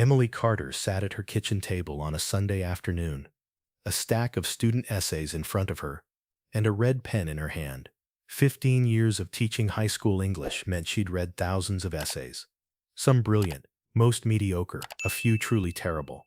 Emily Carter sat at her kitchen table on a Sunday afternoon, a stack of student essays in front of her, and a red pen in her hand. 15 years of teaching high school English meant she'd read thousands of essays. Some brilliant, most mediocre, a few truly terrible.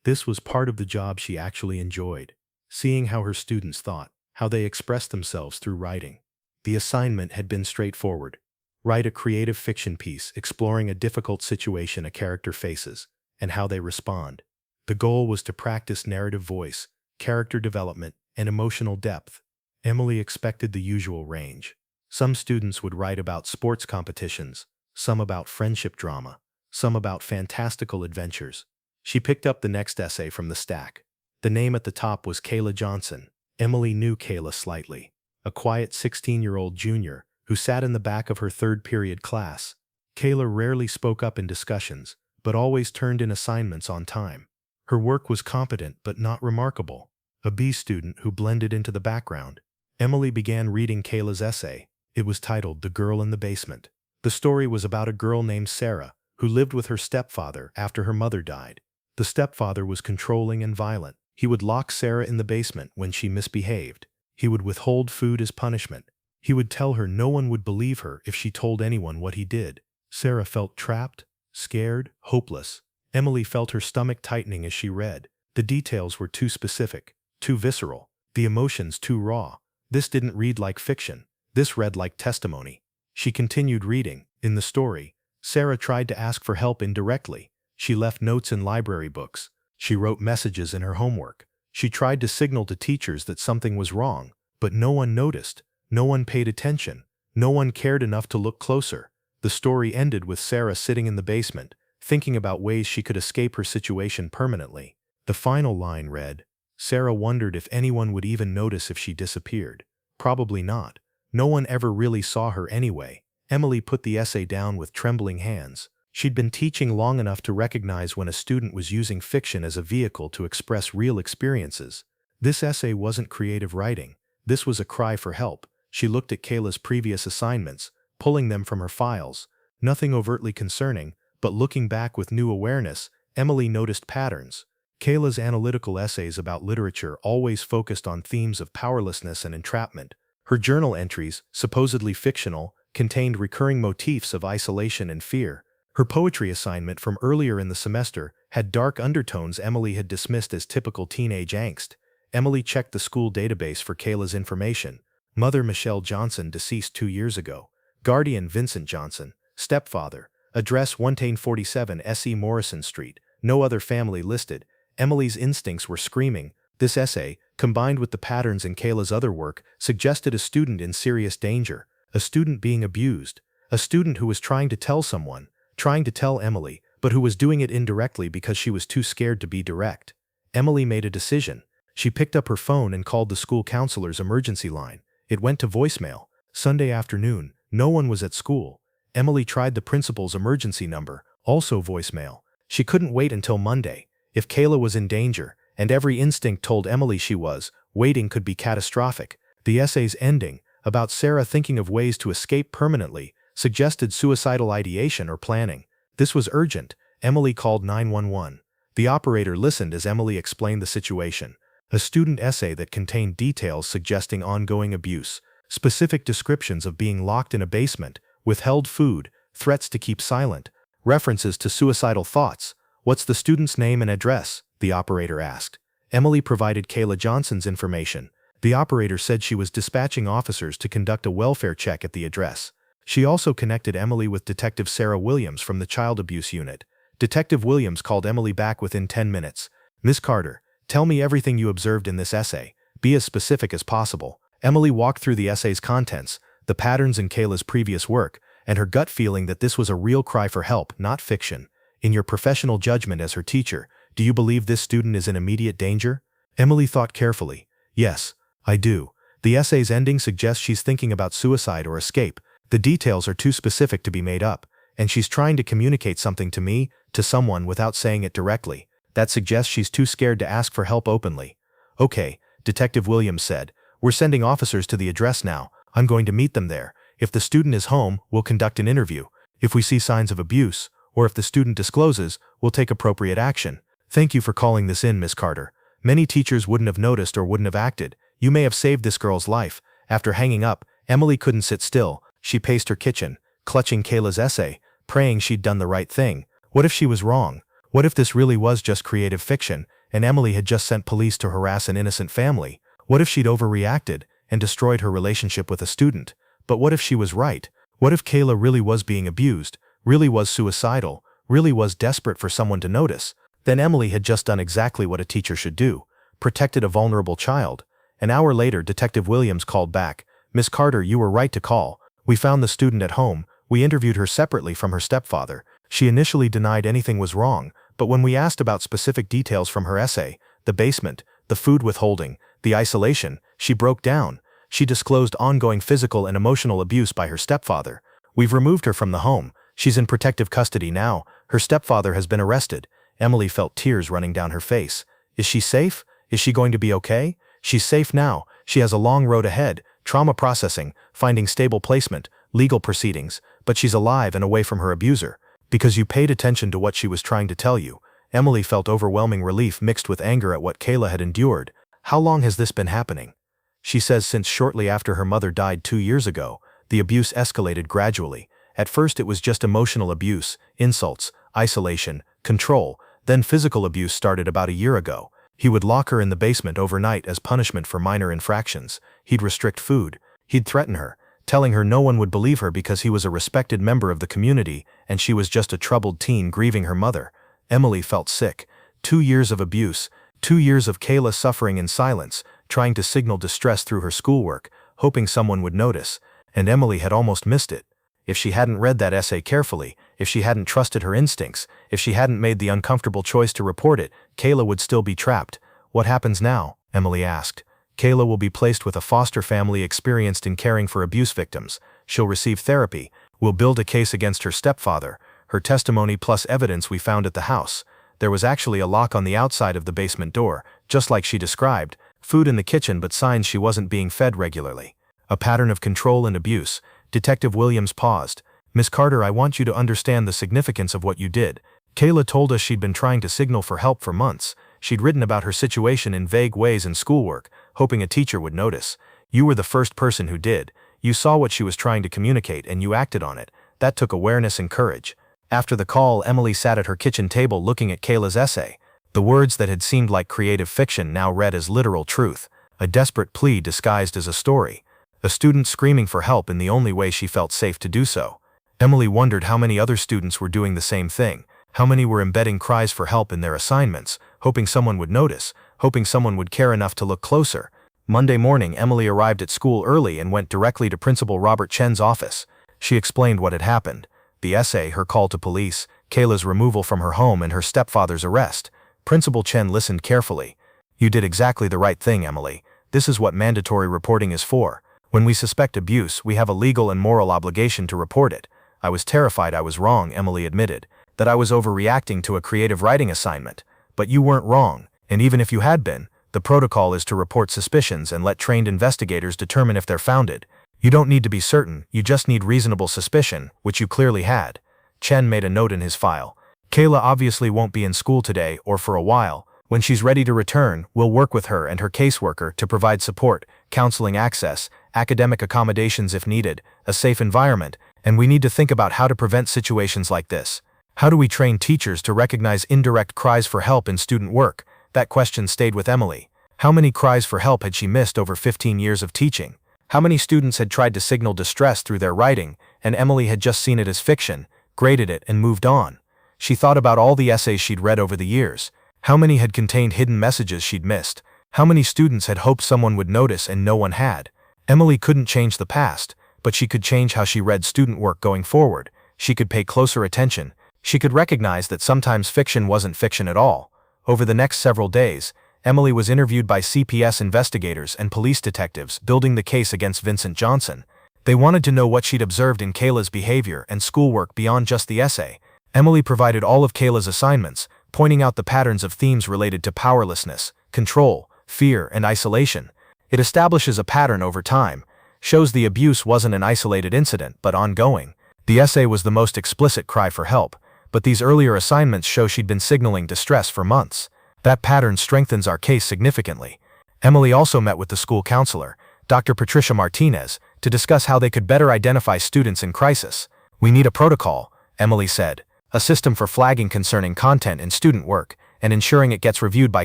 This was part of the job she actually enjoyed, seeing how her students thought, how they expressed themselves through writing. The assignment had been straightforward. Write a creative fiction piece exploring a difficult situation a character faces, and how they respond. The goal was to practice narrative voice, character development, and emotional depth. Emily expected the usual range. Some students would write about sports competitions, some about friendship drama, some about fantastical adventures. She picked up the next essay from the stack. The name at the top was Kayla Johnson. Emily knew Kayla slightly, a quiet 16-year-old junior who sat in the back of her third-period class. Kayla rarely spoke up in discussions, but always turned in assignments on time. Her work was competent but not remarkable, a B student who blended into the background. Emily began reading Kayla's essay. It was titled The Girl in the Basement. The story was about a girl named Sarah who lived with her stepfather after her mother died. The stepfather was controlling and violent. He would lock Sarah in the basement when she misbehaved. He would withhold food as punishment. He would tell her no one would believe her if she told anyone what he did. Sarah felt trapped, scared, hopeless. Emily felt her stomach tightening as she read. The details were too specific, too visceral, the emotions too raw. This didn't read like fiction. This read like testimony. She continued reading. In the story, Sarah tried to ask for help indirectly. She left notes in library books. She wrote messages in her homework. She tried to signal to teachers that something was wrong, but no one noticed. No one paid attention. No one cared enough to look closer. The story ended with Sarah sitting in the basement, thinking about ways she could escape her situation permanently. The final line read, Sarah wondered if anyone would even notice if she disappeared. Probably not. No one ever really saw her anyway. Emily put the essay down with trembling hands. She'd been teaching long enough to recognize when a student was using fiction as a vehicle to express real experiences. This essay wasn't creative writing. This was a cry for help. She looked at Kayla's previous assignments, pulling them from her files. Nothing overtly concerning, but looking back with new awareness, Emily noticed patterns. Kayla's analytical essays about literature always focused on themes of powerlessness and entrapment. Her journal entries, supposedly fictional, contained recurring motifs of isolation and fear. Her poetry assignment from earlier in the semester had dark undertones Emily had dismissed as typical teenage angst. Emily checked the school database for Kayla's information. Mother Michelle Johnson, deceased 2 years ago. Guardian Vincent Johnson. Stepfather. Address 147 S.E. Morrison Street. No other family listed. Emily's instincts were screaming. This essay, combined with the patterns in Kayla's other work, suggested a student in serious danger. A student being abused. A student who was trying to tell someone. Trying to tell Emily, but who was doing it indirectly because she was too scared to be direct. Emily made a decision. She picked up her phone and called the school counselor's emergency line. It went to voicemail. Sunday afternoon, no one was at school. Emily tried the principal's emergency number, also voicemail. She couldn't wait until Monday. If Kayla was in danger, and every instinct told Emily she was, waiting could be catastrophic. The essay's ending, about Sarah thinking of ways to escape permanently, suggested suicidal ideation or planning. This was urgent. Emily called 911. The operator listened as Emily explained the situation. A student essay that contained details suggesting ongoing abuse, specific descriptions of being locked in a basement, withheld food, threats to keep silent, references to suicidal thoughts. What's the student's name and address? The operator asked. Emily provided Kayla Johnson's information. The operator said she was dispatching officers to conduct a welfare check at the address. She also connected Emily with Detective Sarah Williams from the Child Abuse Unit. Detective Williams called Emily back within 10 minutes. Miss Carter, tell me everything you observed in this essay. Be as specific as possible. Emily walked through the essay's contents, the patterns in Kayla's previous work, and her gut feeling that this was a real cry for help, not fiction. In your professional judgment as her teacher, do you believe this student is in immediate danger? Emily thought carefully. Yes, I do. The essay's ending suggests she's thinking about suicide or escape. The details are too specific to be made up, and she's trying to communicate something to me, to someone, without saying it directly. That suggests she's too scared to ask for help openly. Okay, Detective Williams said. We're sending officers to the address now. I'm going to meet them there. If the student is home, we'll conduct an interview. If we see signs of abuse, or if the student discloses, we'll take appropriate action. Thank you for calling this in, Miss Carter. Many teachers wouldn't have noticed or wouldn't have acted. You may have saved this girl's life." After hanging up, Emily couldn't sit still. She paced her kitchen, clutching Kayla's essay, praying she'd done the right thing. What if she was wrong? What if this really was just creative fiction, and Emily had just sent police to harass an innocent family? What if she'd overreacted and destroyed her relationship with a student? But what if she was right? What if Kayla really was being abused, really was suicidal, really was desperate for someone to notice? Then Emily had just done exactly what a teacher should do, protected a vulnerable child. An hour later, Detective Williams called back. "Miss Carter, you were right to call. We found the student at home. We interviewed her separately from her stepfather. She initially denied anything was wrong, but when we asked about specific details from her essay, the basement, the food withholding, the isolation, she broke down. She disclosed ongoing physical and emotional abuse by her stepfather. We've removed her from the home. She's in protective custody now. Her stepfather has been arrested." Emily felt tears running down her face. Is she safe? Is she going to be okay? She's safe now. She has a long road ahead, trauma processing, finding stable placement, legal proceedings, but she's alive and away from her abuser. Because you paid attention to what she was trying to tell you. Emily felt overwhelming relief mixed with anger at what Kayla had endured. How long has this been happening? She says since shortly after her mother died 2 years ago. The abuse escalated gradually. At first it was just emotional abuse, insults, isolation, control. Then physical abuse started about a year ago. He would lock her in the basement overnight as punishment for minor infractions. He'd restrict food. He'd threaten her, telling her no one would believe her because he was a respected member of the community and she was just a troubled teen grieving her mother. Emily felt sick. 2 years of abuse, 2 years of Kayla suffering in silence, trying to signal distress through her schoolwork, hoping someone would notice. And Emily had almost missed it. If she hadn't read that essay carefully, if she hadn't trusted her instincts, if she hadn't made the uncomfortable choice to report it, Kayla would still be trapped. "What happens now?" Emily asked. "Kayla will be placed with a foster family experienced in caring for abuse victims. She'll receive therapy. We'll build a case against her stepfather. Her testimony plus evidence we found at the house. There was actually a lock on the outside of the basement door, just like she described. Food in the kitchen but signs she wasn't being fed regularly. A pattern of control and abuse." Detective Williams paused. "Miss Carter, I want you to understand the significance of what you did. Kayla told us she'd been trying to signal for help for months. She'd written about her situation in vague ways in schoolwork, hoping a teacher would notice. You were the first person who did. You saw what she was trying to communicate and you acted on it. That took awareness and courage." After the call, Emily sat at her kitchen table looking at Kayla's essay. The words that had seemed like creative fiction now read as literal truth, a desperate plea disguised as a story. A student screaming for help in the only way she felt safe to do so. Emily wondered how many other students were doing the same thing, how many were embedding cries for help in their assignments, hoping someone would notice, hoping someone would care enough to look closer. Monday morning, Emily arrived at school early and went directly to Principal Robert Chen's office. She explained what had happened. The essay, her call to police, Kayla's removal from her home and her stepfather's arrest. Principal Chen listened carefully. "You did exactly the right thing, Emily. This is what mandatory reporting is for. When we suspect abuse, we have a legal and moral obligation to report it. I was terrified I was wrong," Emily admitted, "that I was overreacting to a creative writing assignment. But you weren't wrong, and even if you had been, the protocol is to report suspicions and let trained investigators determine if they're founded. You don't need to be certain, you just need reasonable suspicion, which you clearly had." Chen made a note in his file. "Kayla obviously won't be in school today or for a while. When she's ready to return, we'll work with her and her caseworker to provide support, counseling access, academic accommodations if needed, a safe environment, and we need to think about how to prevent situations like this. How do we train teachers to recognize indirect cries for help in student work?" That question stayed with Emily. How many cries for help had she missed over 15 years of teaching? How many students had tried to signal distress through their writing, and Emily had just seen it as fiction, graded it, and moved on? She thought about all the essays she'd read over the years. How many had contained hidden messages she'd missed? How many students had hoped someone would notice and no one had? Emily couldn't change the past, but she could change how she read student work going forward. She could pay closer attention. She could recognize that sometimes fiction wasn't fiction at all. Over the next several days, Emily was interviewed by CPS investigators and police detectives building the case against Vincent Johnson. They wanted to know what she'd observed in Kayla's behavior and schoolwork beyond just the essay. Emily provided all of Kayla's assignments, pointing out the patterns of themes related to powerlessness, control, fear, and isolation. It establishes a pattern over time, shows the abuse wasn't an isolated incident but ongoing. The essay was the most explicit cry for help, but these earlier assignments show she'd been signaling distress for months. That pattern strengthens our case significantly. Emily also met with the school counselor, Dr. Patricia Martinez, to discuss how they could better identify students in crisis. "We need a protocol," Emily said, "a system for flagging concerning content in student work and ensuring it gets reviewed by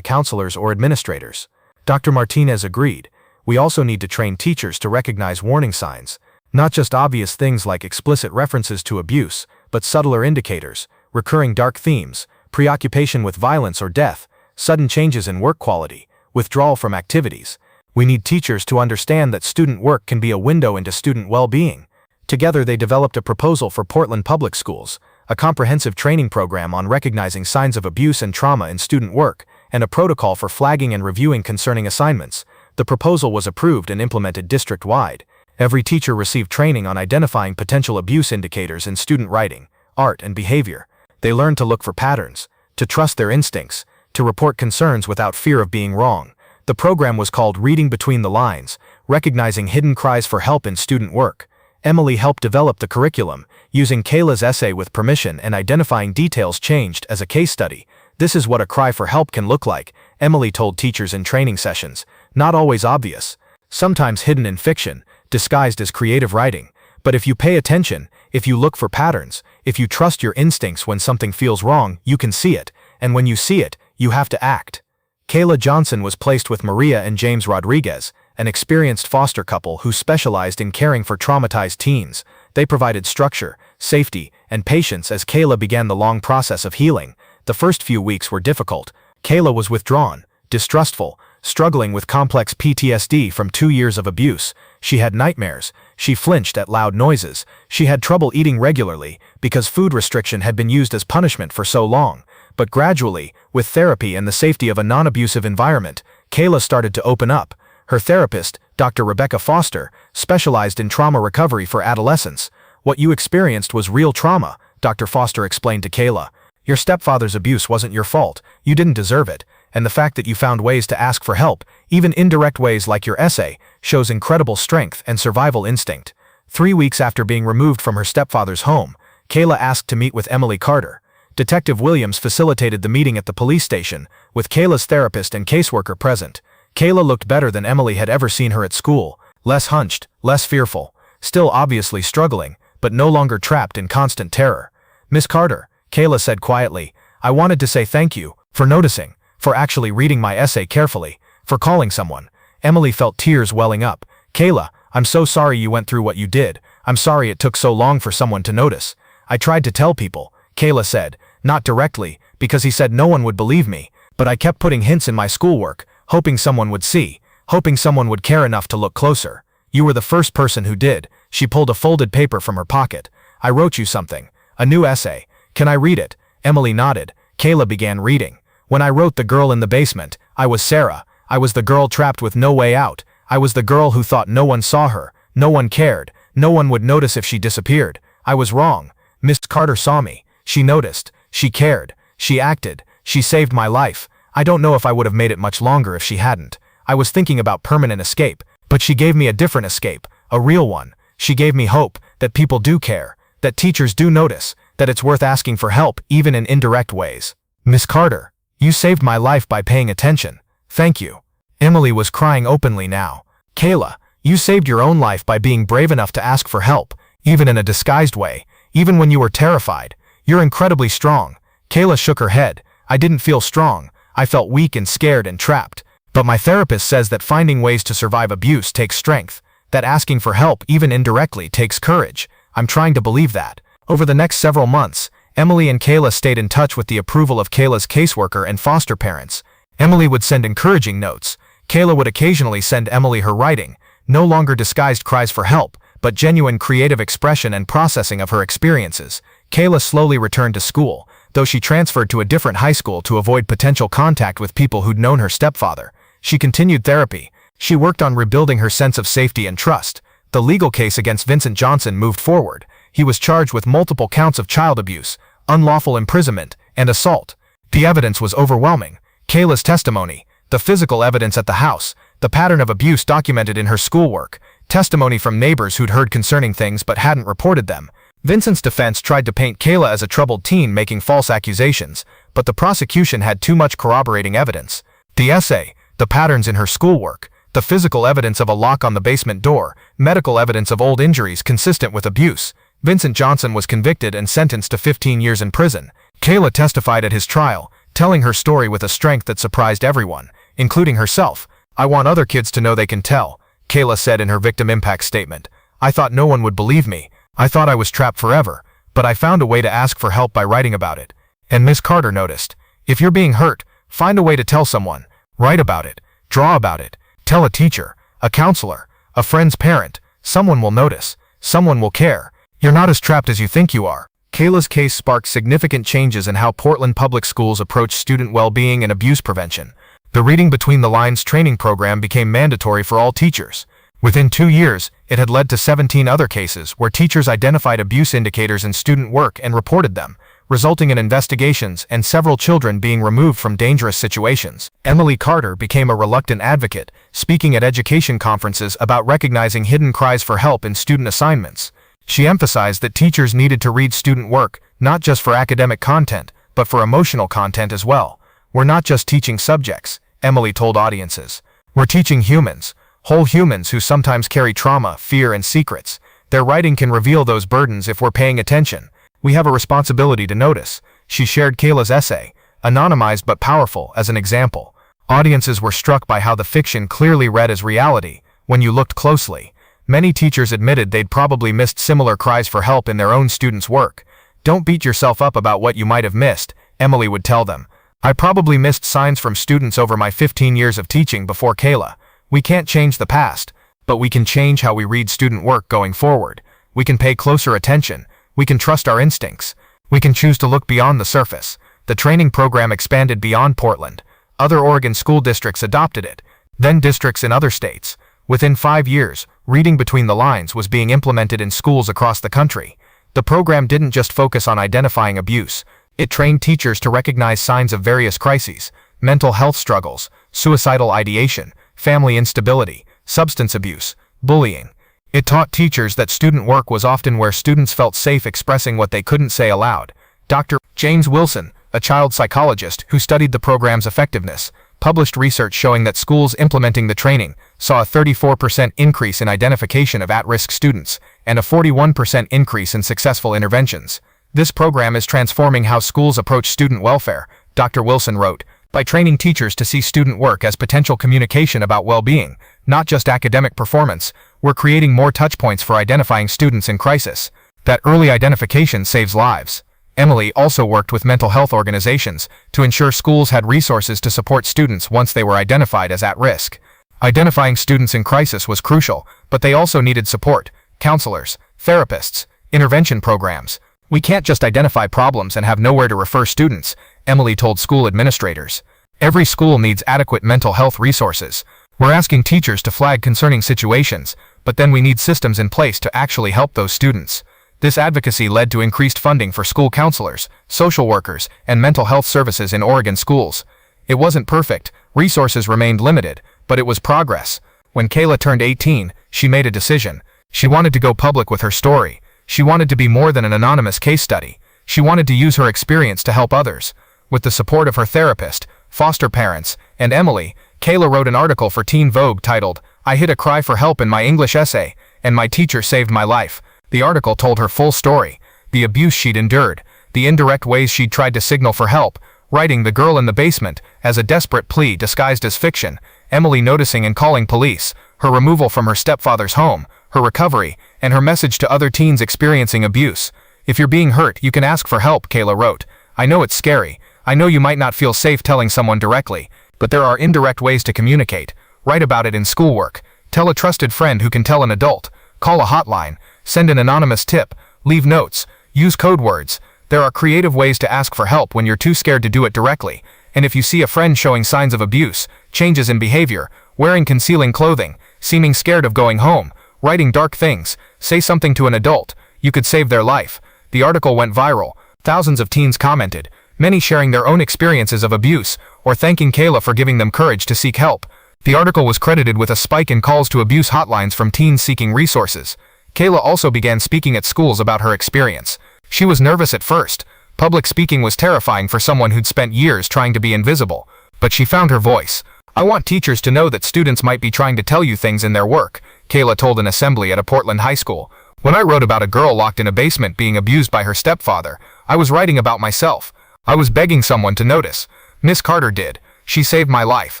counselors or administrators." Dr. Martinez agreed. "We also need to train teachers to recognize warning signs, not just obvious things like explicit references to abuse, but subtler indicators, recurring dark themes, preoccupation with violence or death, sudden changes in work quality, withdrawal from activities. We need teachers to understand that student work can be a window into student well-being." Together they developed a proposal for Portland Public Schools, a comprehensive training program on recognizing signs of abuse and trauma in student work, and a protocol for flagging and reviewing concerning assignments. The proposal was approved and implemented district-wide. Every teacher received training on identifying potential abuse indicators in student writing, art, and behavior. They learned to look for patterns, to trust their instincts, to report concerns without fear of being wrong. The program was called Reading Between the Lines, recognizing hidden cries for help in student work. Emily helped develop the curriculum, using Kayla's essay with permission and identifying details changed as a case study. "This is what a cry for help can look like," Emily told teachers in training sessions. "Not always obvious. Sometimes hidden in fiction, disguised as creative writing. But if you pay attention, if you look for patterns, if you trust your instincts when something feels wrong, you can see it. And when you see it, you have to act." Kayla Johnson was placed with Maria and James Rodriguez, an experienced foster couple who specialized in caring for traumatized teens. They provided structure, safety, and patience as Kayla began the long process of healing. The first few weeks were difficult. Kayla was withdrawn, distrustful, struggling with complex PTSD from 2 years of abuse. She had nightmares. She flinched at loud noises. She had trouble eating regularly because food restriction had been used as punishment for so long. But gradually, with therapy and the safety of a non-abusive environment, Kayla started to open up. Her therapist, Dr. Rebecca Foster, specialized in trauma recovery for adolescents. "What you experienced was real trauma," Dr. Foster explained to Kayla. "Your stepfather's abuse wasn't your fault. You didn't deserve it. And the fact that you found ways to ask for help, even indirect ways like your essay, shows incredible strength and survival instinct." 3 weeks after being removed from her stepfather's home, Kayla asked to meet with Emily Carter. Detective Williams facilitated the meeting at the police station, with Kayla's therapist and caseworker present. Kayla looked better than Emily had ever seen her at school, less hunched, less fearful, still obviously struggling, but no longer trapped in constant terror. "Miss Carter," Kayla said quietly, "I wanted to say thank you for noticing, for actually reading my essay carefully, for calling someone." Emily felt tears welling up. "Kayla, I'm so sorry you went through what you did. I'm sorry it took so long for someone to notice. I tried to tell people," Kayla said, "not directly, because he said no one would believe me, but I kept putting hints in my schoolwork, hoping someone would see, hoping someone would care enough to look closer. You were the first person who did." She pulled a folded paper from her pocket. "I wrote you something, a new essay. Can I read it?" Emily nodded. Kayla began reading. "When I wrote The Girl in the Basement, I was Sarah. I was the girl trapped with no way out. I was the girl who thought no one saw her, no one cared, no one would notice if she disappeared. I was wrong. Miss Carter saw me. She noticed. She cared. She acted. She saved my life. I don't know if I would have made it much longer if she hadn't. I was thinking about permanent escape, but she gave me a different escape, a real one. She gave me hope, that people do care, that teachers do notice, that it's worth asking for help even in indirect ways. Miss Carter, you saved my life by paying attention. Thank you." Emily was crying openly now. "Kayla, you saved your own life by being brave enough to ask for help, even in a disguised way, even when you were terrified. You're incredibly strong." Kayla shook her head. "I didn't feel strong. I felt weak and scared and trapped. But my therapist says that finding ways to survive abuse takes strength, that asking for help even indirectly takes courage. I'm trying to believe that." Over the next several months, Emily and Kayla stayed in touch with the approval of Kayla's caseworker and foster parents. Emily would send encouraging notes. Kayla would occasionally send Emily her writing, no longer disguised cries for help, but genuine creative expression and processing of her experiences. Kayla slowly returned to school, though she transferred to a different high school to avoid potential contact with people who'd known her stepfather. She continued therapy. She worked on rebuilding her sense of safety and trust. The legal case against Vincent Johnson moved forward. He was charged with multiple counts of child abuse, unlawful imprisonment, and assault. The evidence was overwhelming. Kayla's testimony, the physical evidence at the house, the pattern of abuse documented in her schoolwork, testimony from neighbors who'd heard concerning things but hadn't reported them. Vincent's defense tried to paint Kayla as a troubled teen making false accusations, but the prosecution had too much corroborating evidence. The essay, the patterns in her schoolwork, the physical evidence of a lock on the basement door, medical evidence of old injuries consistent with abuse. Vincent Johnson was convicted and sentenced to 15 years in prison. Kayla testified at his trial, telling her story with a strength that surprised everyone, including herself. "I want other kids to know they can tell," Kayla said in her victim impact statement. "I thought no one would believe me. I thought I was trapped forever, but I found a way to ask for help by writing about it." And Miss Carter noticed, "If you're being hurt, find a way to tell someone. Write about it, draw about it, tell a teacher, a counselor, a friend's parent. Someone will notice, someone will care. You're not as trapped as you think you are." Kayla's case sparked significant changes in how Portland public schools approach student well-being and abuse prevention. The Reading Between the Lines training program became mandatory for all teachers. Within 2 years, it had led to 17 other cases where teachers identified abuse indicators in student work and reported them, resulting in investigations and several children being removed from dangerous situations. Emily Carter became a reluctant advocate, speaking at education conferences about recognizing hidden cries for help in student assignments. She emphasized that teachers needed to read student work, not just for academic content, but for emotional content as well. "We're not just teaching subjects," Emily told audiences. "We're teaching humans. Whole humans who sometimes carry trauma, fear, and secrets. Their writing can reveal those burdens if we're paying attention. We have a responsibility to notice." She shared Kayla's essay, anonymized but powerful, as an example. Audiences were struck by how the fiction clearly read as reality when you looked closely. Many teachers admitted they'd probably missed similar cries for help in their own students' work. "Don't beat yourself up about what you might have missed," Emily would tell them. "I probably missed signs from students over my 15 years of teaching before Kayla. We can't change the past, but we can change how we read student work going forward. We can pay closer attention. We can trust our instincts. We can choose to look beyond the surface." The training program expanded beyond Portland. Other Oregon school districts adopted it, then districts in other states. Within 5 years, Reading Between the Lines was being implemented in schools across the country. The program didn't just focus on identifying abuse. It trained teachers to recognize signs of various crises: mental health struggles, suicidal ideation, family instability, substance abuse, bullying. It taught teachers that student work was often where students felt safe expressing what they couldn't say aloud. Dr. James Wilson, a child psychologist who studied the program's effectiveness, published research showing that schools implementing the training saw a 34% increase in identification of at-risk students and a 41% increase in successful interventions. "This program is transforming how schools approach student welfare," Dr. Wilson wrote, "by training teachers to see student work as potential communication about well-being, not just academic performance. We're creating more touchpoints for identifying students in crisis. That early identification saves lives." Emily also worked with mental health organizations to ensure schools had resources to support students once they were identified as at risk. Identifying students in crisis was crucial, but they also needed support: counselors, therapists, intervention programs. "We can't just identify problems and have nowhere to refer students," Emily told school administrators. "Every school needs adequate mental health resources. We're asking teachers to flag concerning situations, but then we need systems in place to actually help those students." This advocacy led to increased funding for school counselors, social workers, and mental health services in Oregon schools. It wasn't perfect, resources remained limited, but it was progress. When Kayla turned 18, she made a decision. She wanted to go public with her story. She wanted to be more than an anonymous case study. She wanted to use her experience to help others. With the support of her therapist, foster parents, and Emily, Kayla wrote an article for Teen Vogue titled, "I hid a cry for help in my English essay, and my teacher saved my life." The article told her full story: the abuse she'd endured, the indirect ways she'd tried to signal for help, writing "The Girl in the Basement" as a desperate plea disguised as fiction, Emily noticing and calling police, her removal from her stepfather's home, her recovery, and her message to other teens experiencing abuse. "If you're being hurt, you can ask for help," Kayla wrote. "I know it's scary. I know you might not feel safe telling someone directly, but there are indirect ways to communicate. Write about it in schoolwork. Tell a trusted friend who can tell an adult. Call a hotline. Send an anonymous tip. Leave notes. Use code words. There are creative ways to ask for help when you're too scared to do it directly. And if you see a friend showing signs of abuse, changes in behavior, wearing concealing clothing, seeming scared of going home, writing dark things, say something to an adult. You could save their life." The article went viral. Thousands of teens commented, many sharing their own experiences of abuse or thanking Kayla for giving them courage to seek help. The article was credited with a spike in calls to abuse hotlines from teens seeking resources. Kayla also began speaking at schools about her experience. She was nervous at first. Public speaking was terrifying for someone who'd spent years trying to be invisible. But she found her voice. "I want teachers to know that students might be trying to tell you things in their work," Kayla told an assembly at a Portland high school. "When I wrote about a girl locked in a basement being abused by her stepfather, I was writing about myself. I was begging someone to notice. Miss Carter did. She saved my life.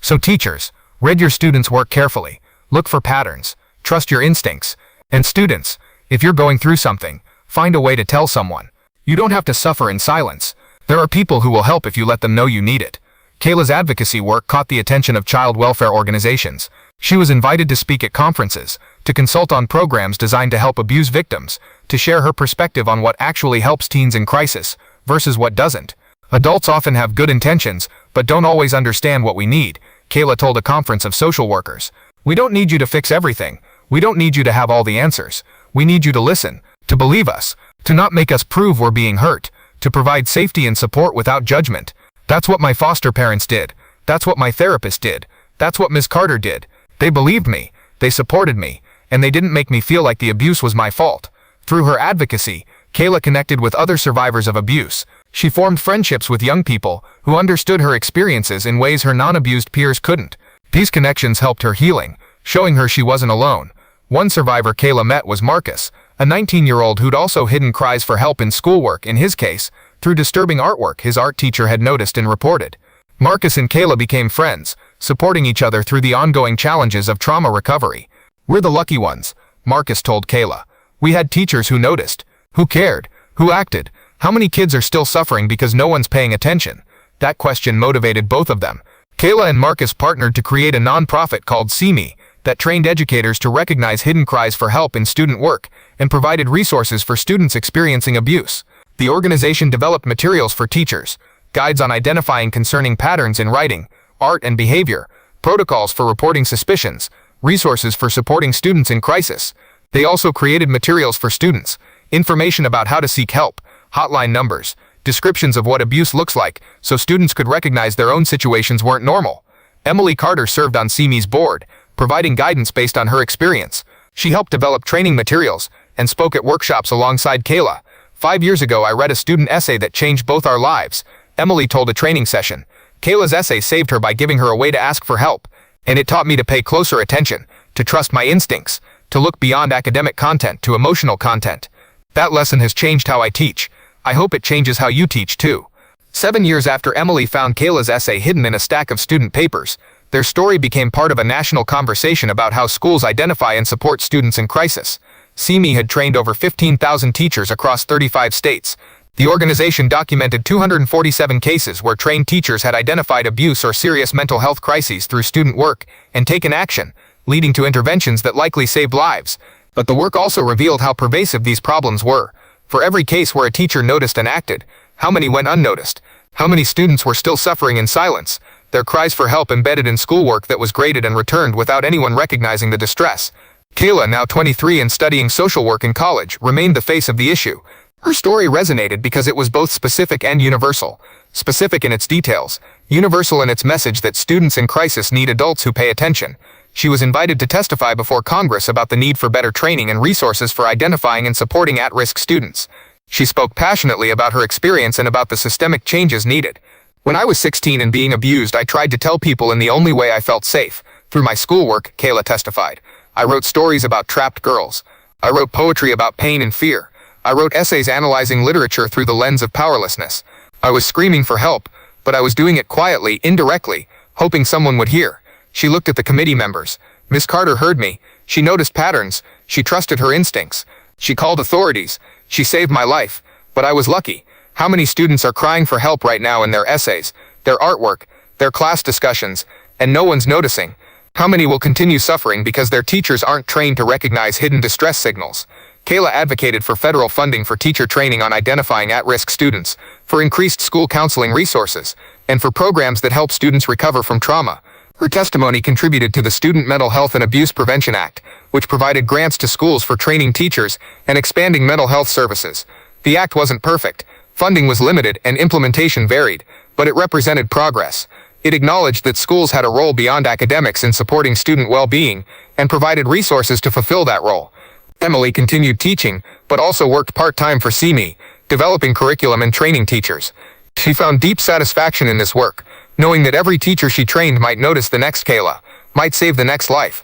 So teachers, read your students' work carefully. Look for patterns. Trust your instincts. And students, if you're going through something, find a way to tell someone. You don't have to suffer in silence. There are people who will help if you let them know you need it." Kayla's advocacy work caught the attention of child welfare organizations. She was invited to speak at conferences, to consult on programs designed to help abuse victims, to share her perspective on what actually helps teens in crisis versus what doesn't. "Adults often have good intentions, but don't always understand what we need," Kayla told a conference of social workers. "We don't need you to fix everything. We don't need you to have all the answers. We need you to listen, to believe us, to not make us prove we're being hurt, to provide safety and support without judgment. That's what my foster parents did. That's what my therapist did. That's what Ms. Carter did. They believed me, they supported me, and they didn't make me feel like the abuse was my fault." Through her advocacy, Kayla connected with other survivors of abuse. She formed friendships with young people who understood her experiences in ways her non-abused peers couldn't. These connections helped her healing, showing her she wasn't alone. One survivor Kayla met was Marcus, a 19-year-old who'd also hidden cries for help in schoolwork, in his case, through disturbing artwork his art teacher had noticed and reported. Marcus and Kayla became friends, supporting each other through the ongoing challenges of trauma recovery. "We're the lucky ones," Marcus told Kayla. "We had teachers who noticed, who cared, who acted. How many kids are still suffering because no one's paying attention?" That question motivated both of them. Kayla and Marcus partnered to create a nonprofit called See Me that trained educators to recognize hidden cries for help in student work and provided resources for students experiencing abuse. The organization developed materials for teachers, guides on identifying concerning patterns in writing, art and behavior, protocols for reporting suspicions, resources for supporting students in crisis. They also created materials for students, information about how to seek help, hotline numbers, descriptions of what abuse looks like, so students could recognize their own situations weren't normal. Emily Carter served on See Me's board, providing guidance based on her experience. She helped develop training materials and spoke at workshops alongside Kayla. "5 years ago, I read a student essay that changed both our lives," Emily told a training session. "Kayla's essay saved her by giving her a way to ask for help, and it taught me to pay closer attention, to trust my instincts, to look beyond academic content to emotional content. That lesson has changed how I teach. I hope it changes how you teach too." 7 years after Emily found Kayla's essay hidden in a stack of student papers, their story became part of a national conversation about how schools identify and support students in crisis. See Me had trained over 15,000 teachers across 35 states. The organization documented 247 cases where trained teachers had identified abuse or serious mental health crises through student work and taken action, leading to interventions that likely saved lives. But the work also revealed how pervasive these problems were. For every case where a teacher noticed and acted, how many went unnoticed? How many students were still suffering in silence, their cries for help embedded in schoolwork that was graded and returned without anyone recognizing the distress? Kayla, now 23 and studying social work in college, remained the face of the issue. Her story resonated because it was both specific and universal. Specific in its details, universal in its message that students in crisis need adults who pay attention. She was invited to testify before Congress about the need for better training and resources for identifying and supporting at-risk students. She spoke passionately about her experience and about the systemic changes needed. "When I was 16 and being abused, I tried to tell people in the only way I felt safe, through my schoolwork," Kayla testified. "I wrote stories about trapped girls. I wrote poetry about pain and fear. I wrote essays analyzing literature through the lens of powerlessness. I was screaming for help, but I was doing it quietly, indirectly, hoping someone would hear." She looked at the committee members. "Miss Carter heard me. She noticed patterns. She trusted her instincts. She called authorities. She saved my life. But I was lucky." How many students are crying for help right now in their essays, their artwork, their class discussions, and no one's noticing? How many will continue suffering because their teachers aren't trained to recognize hidden distress signals? Kayla advocated for federal funding for teacher training on identifying at-risk students, for increased school counseling resources, and for programs that help students recover from trauma. Her testimony contributed to the Student Mental Health and Abuse Prevention Act, which provided grants to schools for training teachers and expanding mental health services. The act wasn't perfect. Funding was limited and implementation varied, but it represented progress. It acknowledged that schools had a role beyond academics in supporting student well-being and provided resources to fulfill that role. Emily continued teaching, but also worked part-time for CME, developing curriculum and training teachers. She found deep satisfaction in this work, knowing that every teacher she trained might notice the next Kayla, might save the next life.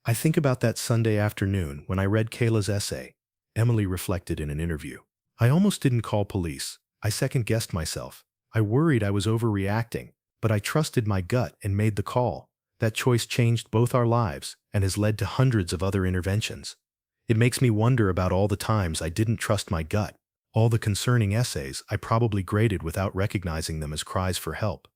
I think about that Sunday afternoon when I read Kayla's essay, Emily reflected in an interview. I almost didn't call police. I second-guessed myself. I worried I was overreacting, but I trusted my gut and made the call. That choice changed both our lives and has led to hundreds of other interventions. It makes me wonder about all the times I didn't trust my gut, all the concerning essays I probably graded without recognizing them as cries for help.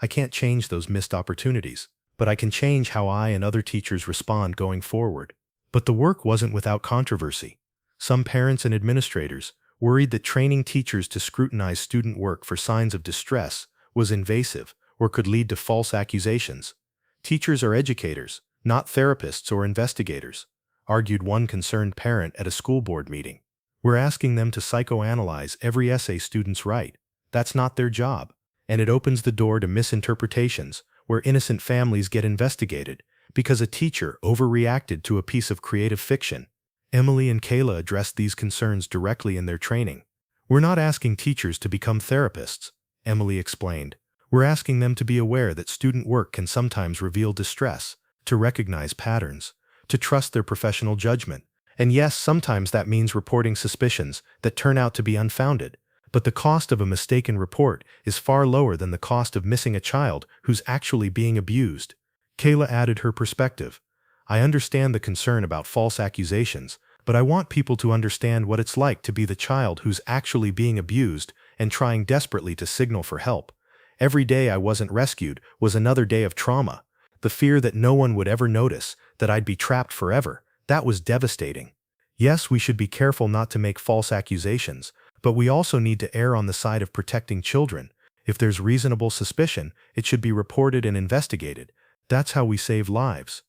I can't change those missed opportunities, but I can change how I and other teachers respond going forward. But the work wasn't without controversy. Some parents and administrators worried that training teachers to scrutinize student work for signs of distress was invasive or could lead to false accusations. Teachers are educators, not therapists or investigators, argued one concerned parent at a school board meeting. We're asking them to psychoanalyze every essay students write. That's not their job, and it opens the door to misinterpretations where innocent families get investigated because a teacher overreacted to a piece of creative fiction. Emily and Kayla addressed these concerns directly in their training. We're not asking teachers to become therapists, Emily explained. We're asking them to be aware that student work can sometimes reveal distress, to recognize patterns, to trust their professional judgment. And yes, sometimes that means reporting suspicions that turn out to be unfounded. But the cost of a mistaken report is far lower than the cost of missing a child who's actually being abused. Kayla added her perspective. I understand the concern about false accusations, but I want people to understand what it's like to be the child who's actually being abused and trying desperately to signal for help. Every day I wasn't rescued was another day of trauma. The fear that no one would ever notice, that I'd be trapped forever, that was devastating. Yes, we should be careful not to make false accusations, but we also need to err on the side of protecting children. If there's reasonable suspicion, it should be reported and investigated. That's how we save lives.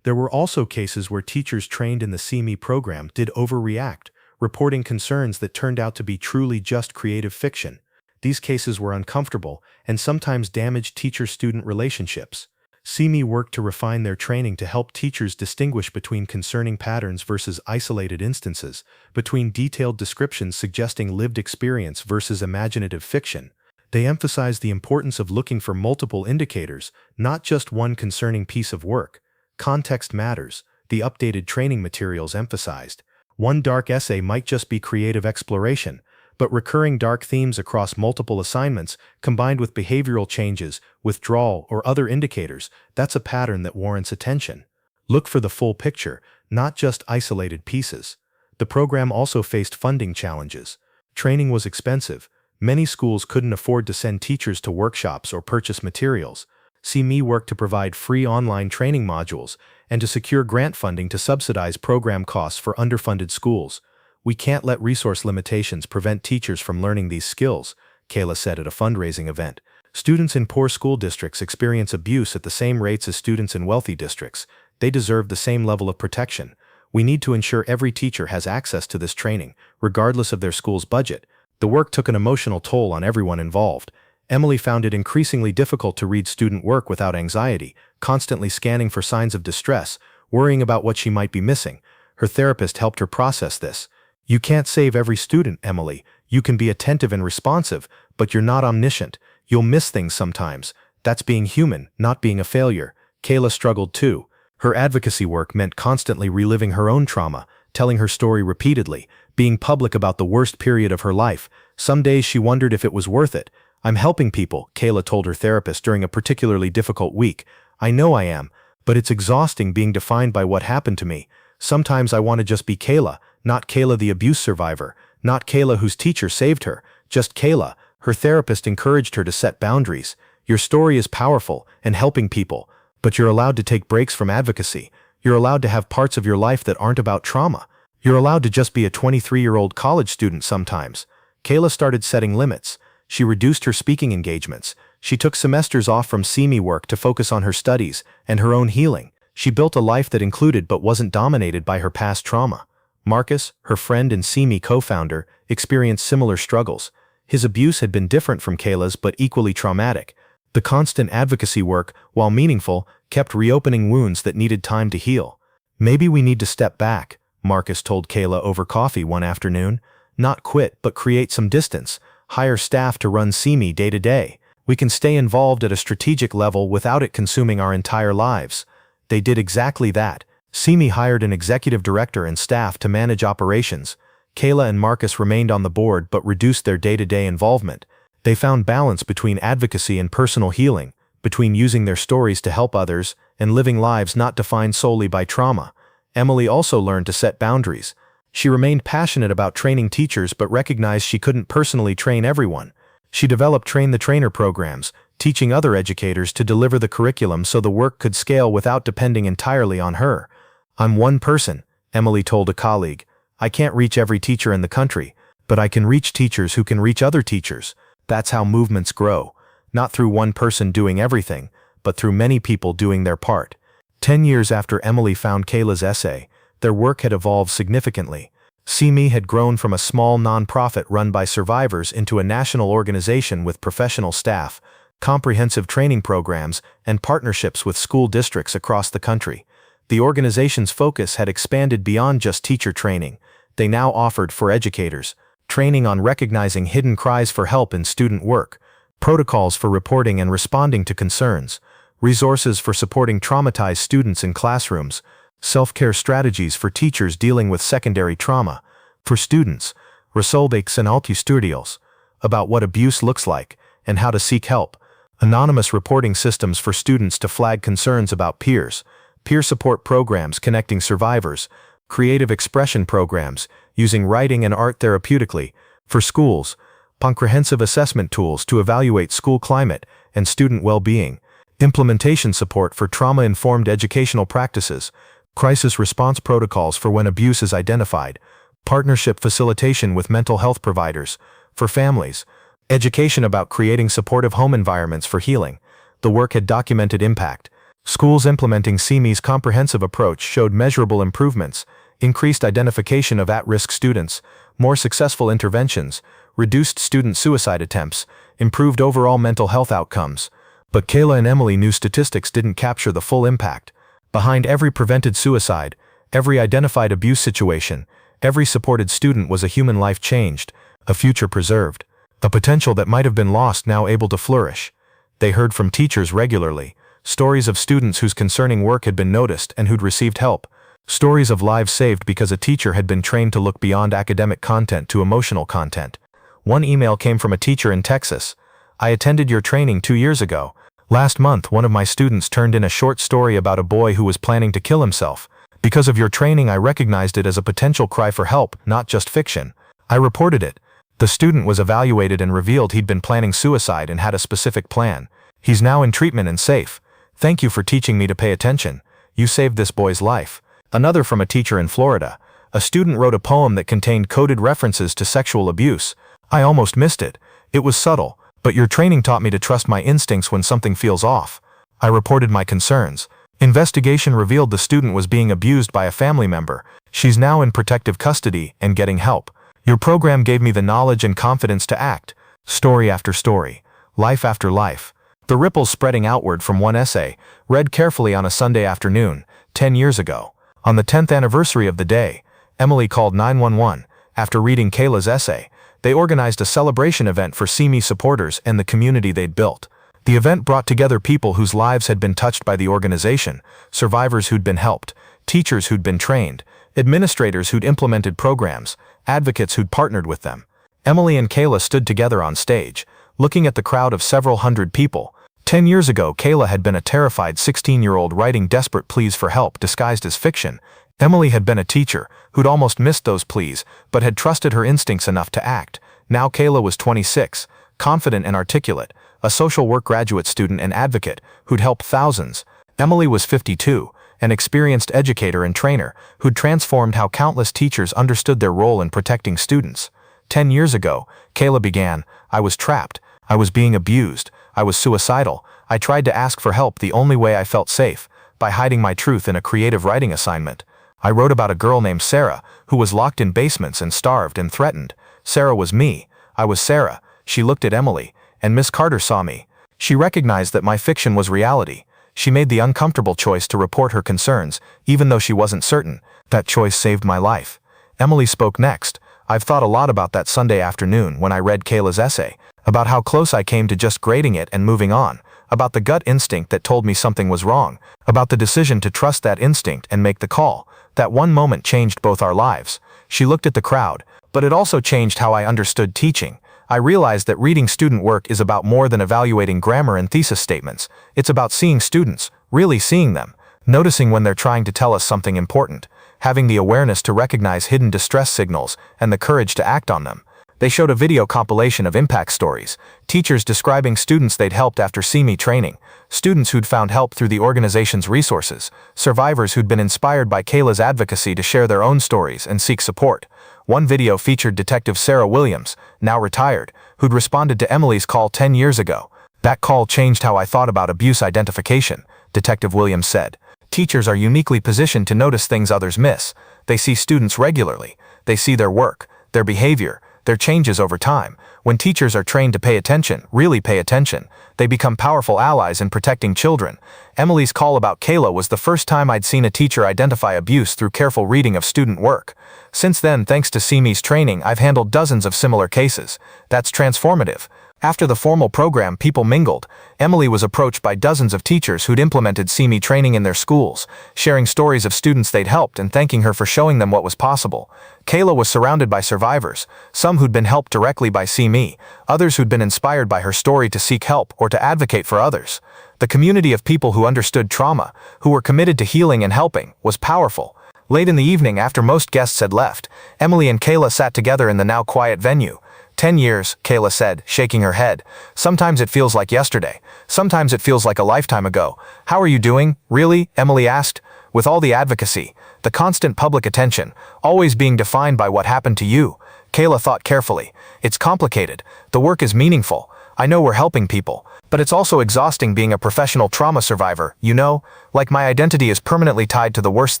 There were also cases where teachers trained in the CME program did overreact, reporting concerns that turned out to be truly just creative fiction. These cases were uncomfortable and sometimes damaged teacher-student relationships. CME worked to refine their training to help teachers distinguish between concerning patterns versus isolated instances, between detailed descriptions suggesting lived experience versus imaginative fiction. They emphasized the importance of looking for multiple indicators, not just one concerning piece of work. Context matters, the updated training materials emphasized. One dark essay might just be creative exploration, but recurring dark themes across multiple assignments, combined with behavioral changes, withdrawal, or other indicators, that's a pattern that warrants attention. Look for the full picture, not just isolated pieces. The program also faced funding challenges. Training was expensive. Many schools couldn't afford to send teachers to workshops or purchase materials. CME worked to provide free online training modules and to secure grant funding to subsidize program costs for underfunded schools. We can't let resource limitations prevent teachers from learning these skills, Kayla said at a fundraising event. Students in poor school districts experience abuse at the same rates as students in wealthy districts. They deserve the same level of protection. We need to ensure every teacher has access to this training, regardless of their school's budget. The work took an emotional toll on everyone involved. Emily found it increasingly difficult to read student work without anxiety, constantly scanning for signs of distress, worrying about what she might be missing. Her therapist helped her process this. You can't save every student, Emily. You can be attentive and responsive, but you're not omniscient. You'll miss things sometimes. That's being human, not being a failure. Kayla struggled too. Her advocacy work meant constantly reliving her own trauma, telling her story repeatedly, being public about the worst period of her life. Some days she wondered if it was worth it. I'm helping people, Kayla told her therapist during a particularly difficult week. I know I am, but it's exhausting being defined by what happened to me. Sometimes I want to just be Kayla, not Kayla the abuse survivor, not Kayla whose teacher saved her, just Kayla. Her therapist encouraged her to set boundaries. Your story is powerful and helping people, but you're allowed to take breaks from advocacy. You're allowed to have parts of your life that aren't about trauma. You're allowed to just be a 23-year-old college student sometimes. Kayla started setting limits. She reduced her speaking engagements. She took semesters off from CME work to focus on her studies and her own healing. She built a life that included but wasn't dominated by her past trauma. Marcus, her friend and CME co-founder, experienced similar struggles. His abuse had been different from Kayla's but equally traumatic. The constant advocacy work, while meaningful, kept reopening wounds that needed time to heal. Maybe we need to step back, Marcus told Kayla over coffee one afternoon. Not quit, but create some distance. Hire staff to run CME day to day. We can stay involved at a strategic level without it consuming our entire lives. They did exactly that. CME hired an executive director and staff to manage operations. Kayla and Marcus remained on the board but reduced their day-to-day involvement. They found balance between advocacy and personal healing, between using their stories to help others and living lives not defined solely by trauma. Emily also learned to set boundaries. She remained passionate about training teachers but recognized she couldn't personally train everyone. She developed train-the-trainer programs, teaching other educators to deliver the curriculum so the work could scale without depending entirely on her. "I'm one person," Emily told a colleague. "I can't reach every teacher in the country, but I can reach teachers who can reach other teachers." That's how movements grow, not through one person doing everything, but through many people doing their part. 10 years after Emily found Kayla's essay, their work had evolved significantly. CME had grown from a small nonprofit run by survivors into a national organization with professional staff, comprehensive training programs, and partnerships with school districts across the country. The organization's focus had expanded beyond just teacher training. They now offered for educators training on recognizing hidden cries for help in student work, protocols for reporting and responding to concerns, resources for supporting traumatized students in classrooms, self-care strategies for teachers dealing with secondary trauma, for students, resultados and tutorials about what abuse looks like and how to seek help, anonymous reporting systems for students to flag concerns about peers, peer support programs connecting survivors, creative expression programs using writing and art therapeutically, for schools, comprehensive assessment tools to evaluate school climate and student well-being, implementation support for trauma-informed educational practices, crisis response protocols for when abuse is identified, partnership facilitation with mental health providers, for families, education about creating supportive home environments for healing. The work had documented impact. Schools implementing CME's comprehensive approach showed measurable improvements, increased identification of at-risk students, more successful interventions, reduced student suicide attempts, improved overall mental health outcomes. But Kayla and Emily knew statistics didn't capture the full impact. Behind every prevented suicide, every identified abuse situation, every supported student was a human life changed, a future preserved, a potential that might have been lost now able to flourish. They heard from teachers regularly, stories of students whose concerning work had been noticed and who'd received help, stories of lives saved because a teacher had been trained to look beyond academic content to emotional content. One email came from a teacher in Texas. "I attended your training 2 years ago. Last month, one of my students turned in a short story about a boy who was planning to kill himself. Because of your training, I recognized it as a potential cry for help, not just fiction. I reported it. The student was evaluated and revealed he'd been planning suicide and had a specific plan. He's now in treatment and safe. Thank you for teaching me to pay attention. You saved this boy's life." Another from a teacher in Florida. A student wrote a poem that contained coded references to sexual abuse. "I almost missed it. It was subtle, but your training taught me to trust my instincts when something feels off. I reported my concerns. Investigation revealed the student was being abused by a family member. She's now in protective custody and getting help. Your program gave me the knowledge and confidence to act." Story after story, life after life. The ripples spreading outward from one essay, read carefully on a Sunday afternoon, 10 years ago. On the 10th anniversary of the day, Emily called 911. After reading Kayla's essay, they organized a celebration event for CME supporters and the community they'd built. The event brought together people whose lives had been touched by the organization, survivors who'd been helped, teachers who'd been trained, administrators who'd implemented programs, advocates who'd partnered with them. Emily and Kayla stood together on stage, looking at the crowd of several hundred people. 10 years ago, Kayla had been a terrified 16-year-old writing desperate pleas for help disguised as fiction. Emily had been a teacher who'd almost missed those pleas, but had trusted her instincts enough to act. Now Kayla was 26, confident and articulate, a social work graduate student and advocate who'd helped thousands. Emily was 52, an experienced educator and trainer who'd transformed how countless teachers understood their role in protecting students. 10 years ago, Kayla began, "I was trapped. I was being abused. I was suicidal. I tried to ask for help the only way I felt safe, by hiding my truth in a creative writing assignment. I wrote about a girl named Sarah, who was locked in basements and starved and threatened. Sarah was me. I was Sarah." She looked at Emily, and Miss Carter saw me. She recognized that my fiction was reality. She made the uncomfortable choice to report her concerns, even though she wasn't certain. That choice saved my life. Emily spoke next. I've thought a lot about that Sunday afternoon when I read Kayla's essay, about how close I came to just grading it and moving on, about the gut instinct that told me something was wrong, about the decision to trust that instinct and make the call. That one moment changed both our lives. She looked at the crowd, but it also changed how I understood teaching. I realized that reading student work is about more than evaluating grammar and thesis statements. It's about seeing students, really seeing them, noticing when they're trying to tell us something important, having the awareness to recognize hidden distress signals and the courage to act on them. They showed a video compilation of impact stories, teachers describing students they'd helped after CME training, students who'd found help through the organization's resources, survivors who'd been inspired by Kayla's advocacy to share their own stories and seek support. One video featured Detective Sarah Williams, now retired, who'd responded to Emily's call 10 years ago. That call changed how I thought about abuse identification, Detective Williams said. Teachers are uniquely positioned to notice things others miss. They see students regularly. They see their work, their behavior, their changes over time. When teachers are trained to pay attention, really pay attention, they become powerful allies in protecting children. Emily's call about Kayla was the first time I'd seen a teacher identify abuse through careful reading of student work. Since then, thanks to CME's training, I've handled dozens of similar cases. That's transformative. After the formal program, people mingled. Emily was approached by dozens of teachers who'd implemented CME training in their schools, sharing stories of students they'd helped and thanking her for showing them what was possible. Kayla was surrounded by survivors, some who'd been helped directly by CME, others who'd been inspired by her story to seek help or to advocate for others. The community of people who understood trauma, who were committed to healing and helping, was powerful. Late in the evening, after most guests had left, Emily and Kayla sat together in the now quiet venue. 10 years, Kayla said, shaking her head. Sometimes it feels like yesterday. Sometimes it feels like a lifetime ago. How are you doing? Really? Emily asked. With all the advocacy, the constant public attention, always being defined by what happened to you. Kayla thought carefully. It's complicated. The work is meaningful. I know we're helping people. But it's also exhausting being a professional trauma survivor, you know? Like my identity is permanently tied to the worst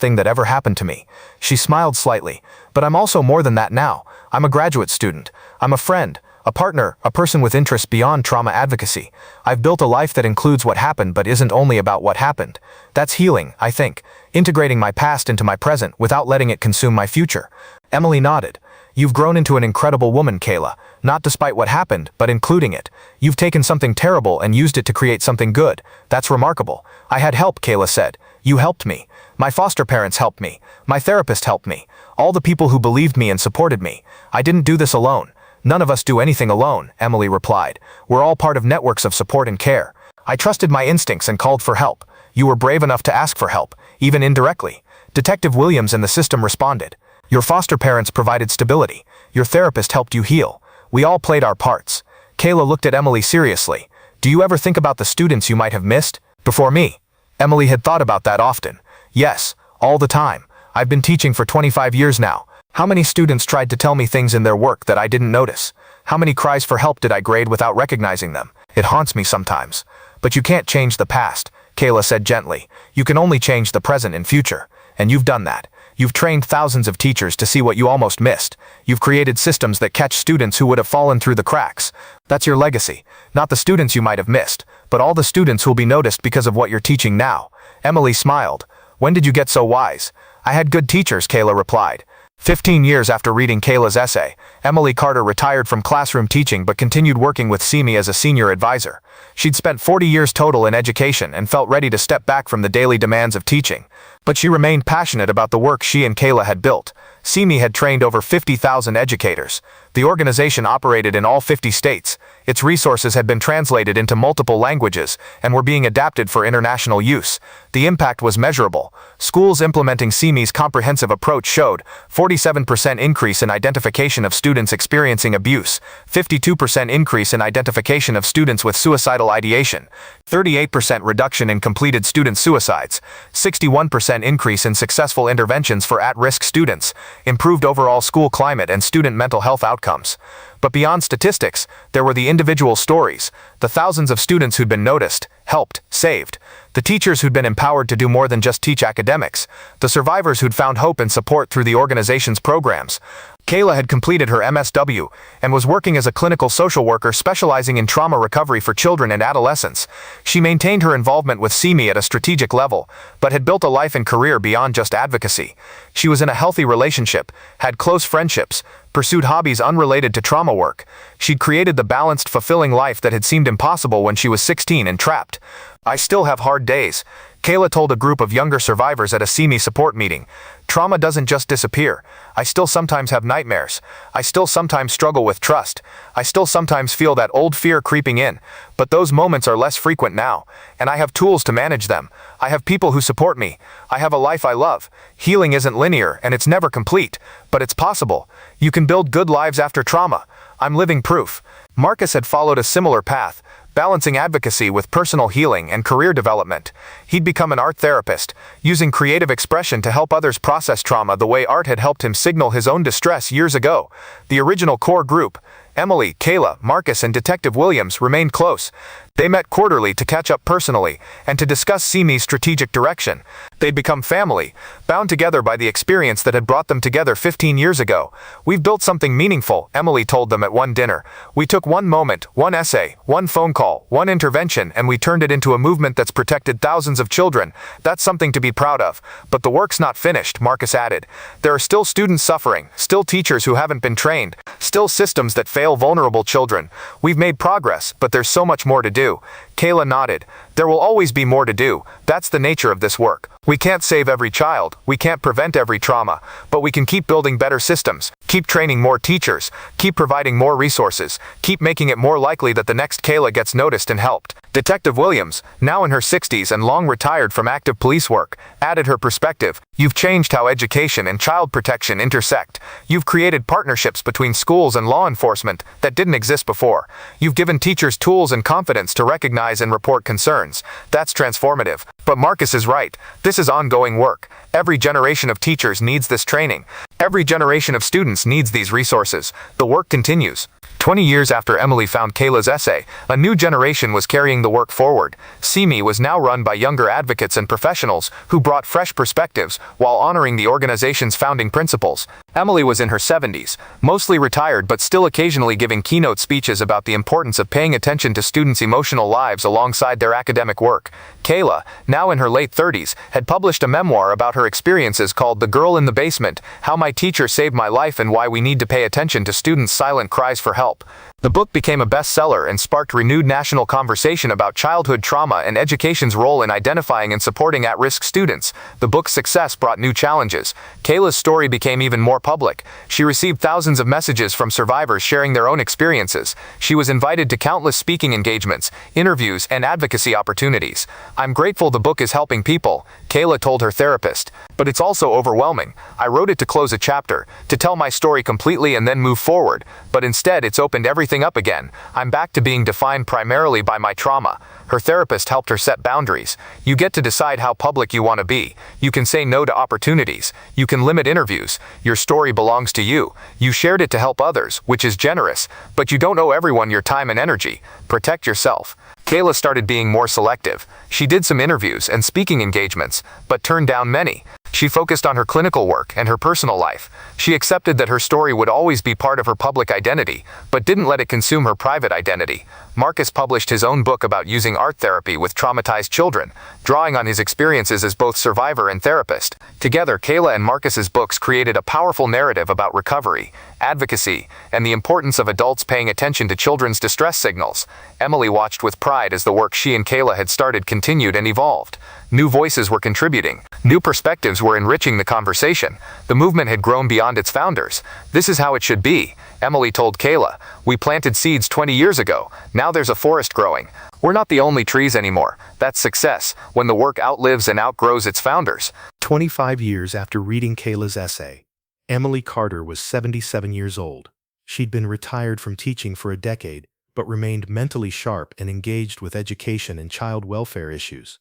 thing that ever happened to me. She smiled slightly. But I'm also more than that now. I'm a graduate student. I'm a friend, a partner, a person with interests beyond trauma advocacy. I've built a life that includes what happened but isn't only about what happened. That's healing, I think. Integrating my past into my present without letting it consume my future. Emily nodded. You've grown into an incredible woman, Kayla. Not despite what happened, but including it. You've taken something terrible and used it to create something good. That's remarkable. I had help, Kayla said. You helped me. My foster parents helped me. My therapist helped me. All the people who believed me and supported me. I didn't do this alone. None of us do anything alone, Emily replied. We're all part of networks of support and care. I trusted my instincts and called for help. You were brave enough to ask for help, even indirectly. Detective Williams and the system responded. Your foster parents provided stability. Your therapist helped you heal. We all played our parts. Kayla looked at Emily seriously. Do you ever think about the students you might have missed? Before me. Emily had thought about that often. Yes, all the time. I've been teaching for 25 years now. How many students tried to tell me things in their work that I didn't notice? How many cries for help did I grade without recognizing them? It haunts me sometimes. But you can't change the past, Kayla said gently. You can only change the present and future. And you've done that. You've trained thousands of teachers to see what you almost missed. You've created systems that catch students who would have fallen through the cracks. That's your legacy. Not the students you might have missed, but all the students who'll be noticed because of what you're teaching now. Emily smiled. When did you get so wise? I had good teachers, Kayla replied. 15 years after reading Kayla's essay, Emily Carter retired from classroom teaching but continued working with CME as a senior advisor. She'd spent 40 years total in education and felt ready to step back from the daily demands of teaching. But she remained passionate about the work she and Kayla had built. CME had trained over 50,000 educators. The organization operated in all 50 states. Its resources had been translated into multiple languages and were being adapted for international use. The impact was measurable. Schools implementing CME's comprehensive approach showed 47% increase in identification of students experiencing abuse, 52% increase in identification of students with suicidal ideation, 38% reduction in completed student suicides, 61% increase in successful interventions for at-risk students, improved overall school climate and student mental health outcomes. But beyond statistics, there were the individual stories, the thousands of students who'd been noticed, helped, saved, the teachers who'd been empowered to do more than just teach academics, the survivors who'd found hope and support through the organization's programs. Kayla had completed her MSW and was working as a clinical social worker specializing in trauma recovery for children and adolescents. She maintained her involvement with CME at a strategic level, but had built a life and career beyond just advocacy. She was in a healthy relationship, had close friendships, pursued hobbies unrelated to trauma work. She'd created the balanced, fulfilling life that had seemed impossible when she was 16 and trapped. "I still have hard days," Kayla told a group of younger survivors at a CME support meeting. "Trauma doesn't just disappear. I still sometimes have nightmares. I still sometimes struggle with trust. I still sometimes feel that old fear creeping in. But those moments are less frequent now, and I have tools to manage them. I have people who support me. I have a life I love. Healing isn't linear, and it's never complete, but it's possible. You can build good lives after trauma. I'm living proof." Marcus had followed a similar path, balancing advocacy with personal healing and career development. He'd become an art therapist, using creative expression to help others process trauma the way art had helped him signal his own distress years ago. The original core group, Emily, Kayla, Marcus, and Detective Williams, remained close. They met quarterly to catch up personally and to discuss CME's strategic direction. They'd become family, bound together by the experience that had brought them together 15 years ago. "We've built something meaningful," Emily told them at one dinner. "We took one moment, one essay, one phone call, one intervention, and we turned it into a movement that's protected thousands of children. That's something to be proud of. But the work's not finished," Marcus added. "There are still students suffering, still teachers who haven't been trained, still systems that fail vulnerable children. We've made progress, but there's so much more to do." Kayla nodded. "There will always be more to do. That's the nature of this work. We can't save every child, we can't prevent every trauma, but we can keep building better systems, keep training more teachers, keep providing more resources, keep making it more likely that the next Kayla gets noticed and helped." Detective Williams, now in her 60s and long retired from active police work, added her perspective. "You've changed how education and child protection intersect. You've created partnerships between schools and law enforcement that didn't exist before. You've given teachers tools and confidence to recognize and report concerns. That's transformative." But Marcus is right. This is ongoing work. Every generation of teachers needs this training. Every generation of students needs these resources. The work continues. 20 years after Emily found Kayla's essay, a new generation was carrying the work forward. CME was now run by younger advocates and professionals who brought fresh perspectives while honoring the organization's founding principles. Emily was in her 70s, mostly retired but still occasionally giving keynote speeches about the importance of paying attention to students' emotional lives alongside their academic work. Kayla, now in her late 30s, had published a memoir about her experiences called The Girl in the Basement: How My Teacher Saved My Life and Why We Need to Pay Attention to Students' Silent Cries for Help. The book became a bestseller and sparked renewed national conversation about childhood trauma and education's role in identifying and supporting at-risk students. The book's success brought new challenges. Kayla's story became even more public. She received thousands of messages from survivors sharing their own experiences. She was invited to countless speaking engagements, interviews, and advocacy opportunities. "I'm grateful the book is helping people," Kayla told her therapist. "But it's also overwhelming. I wrote it to close a chapter, to tell my story completely and then move forward. But instead, it's opened everything up again. I'm back to being defined primarily by my trauma." Her therapist helped her set boundaries. "You get to decide how public you want to be. You can say no to opportunities. You can limit interviews. Your story belongs to you. You shared it to help others, which is generous, but you don't owe everyone your time and energy. Protect yourself." Kayla started being more selective. She did some interviews and speaking engagements, but turned down many. She focused on her clinical work and her personal life. She accepted that her story would always be part of her public identity, but didn't let it consume her private identity. Marcus published his own book about using art therapy with traumatized children, drawing on his experiences as both survivor and therapist. Together, Kayla and Marcus's books created a powerful narrative about recovery, advocacy, and the importance of adults paying attention to children's distress signals. Emily watched with pride as the work she and Kayla had started continued and evolved. New voices were contributing. New perspectives were enriching the conversation. The movement had grown beyond its founders. "This is how it should be," Emily told Kayla. "We planted seeds 20 years ago. Now there's a forest growing. We're not the only trees anymore. That's success, when the work outlives and outgrows its founders." 25 years after reading Kayla's essay, Emily Carter was 77 years old. She'd been retired from teaching for a decade, but remained mentally sharp and engaged with education and child welfare issues.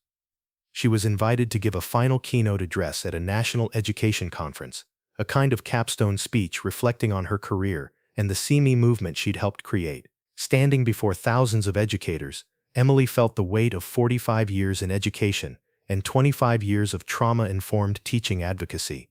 She was invited to give a final keynote address at a national education conference, a kind of capstone speech reflecting on her career and the CME movement she'd helped create. Standing before thousands of educators, Emily felt the weight of 45 years in education and 25 years of trauma-informed teaching advocacy.